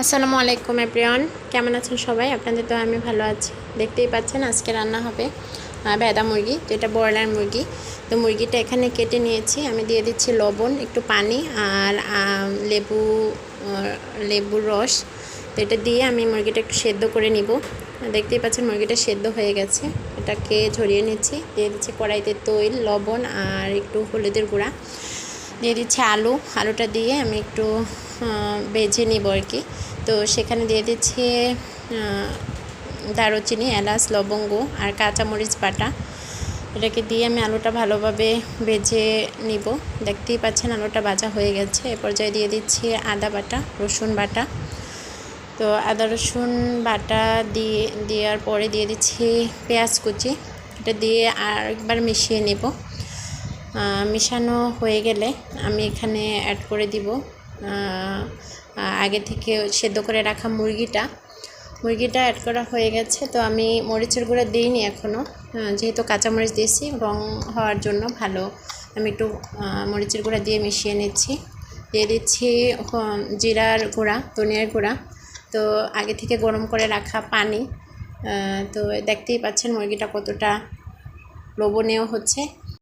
আসসালামু আলাইকুম এভরিওয়ান, কেমন আছেন সবাই? আপনাদের তো আমি ভালো আছি। দেখতেই পাচ্ছেন আজকে রান্না হবে ভেদা মুরগি, তো এটা ব্রয়লার মুরগি। তো মুরগিটা এখানে কেটে নিয়েছি, আমি দিয়ে দিচ্ছি লবণ, একটু পানি আর লেবুর রস। তো এটা দিয়ে আমি মুরগিটা একটু সেদ্ধ করে নিব। দেখতেই পাচ্ছেন মুরগিটা সেদ্ধ হয়ে গেছে, এটাকে ঝরিয়ে নিচ্ছি। দিয়ে দিচ্ছি কড়াইতে তৈল, লবণ আর একটু হলুদের গুঁড়া। দিয়ে দিচ্ছি আলুটা দিয়ে আমি একটু ভেজে নিব আর কি। তো সেখানে দিয়ে দিচ্ছি দারুচিনি, এলাচ, লবঙ্গ আর কাঁচামরিচ বাটা। এটাকে দিয়ে আমি আলুটা ভালোভাবে ভেজে নিব। দেখতেই পাচ্ছেন আলুটা ভাজা হয়ে গেছে। এ পর্যায়ে দিয়ে দিচ্ছি আদা বাটা, রসুন বাটা। তো আদা রসুন বাটা দেওয়ার পরে দিয়ে দিচ্ছি পেঁয়াজ কুচি। এটা দিয়ে আরেকবার মিশিয়ে নেব। মিশানো হয়ে গেলে আমি এখানে অ্যাড করে দিব আগে থেকে সেদ্ধ করে রাখা মুরগিটা অ্যাড করা হয়ে গেছে। তো আমি মরিচের গুঁড়া দিইনি এখনও, যেহেতু কাঁচামরিচ দিয়েছি রং হওয়ার জন্য ভালো। আমি একটু মরিচের গুঁড়া দিয়ে মিশিয়ে নিচ্ছি। দিয়ে দিচ্ছি জিরার গুঁড়া, ধনিয়ার গুঁড়া। তো আগে থেকে গরম করে রাখা পানি। তো দেখতেই পাচ্ছেন মুরগিটা কতটা লোভনীয় হচ্ছে।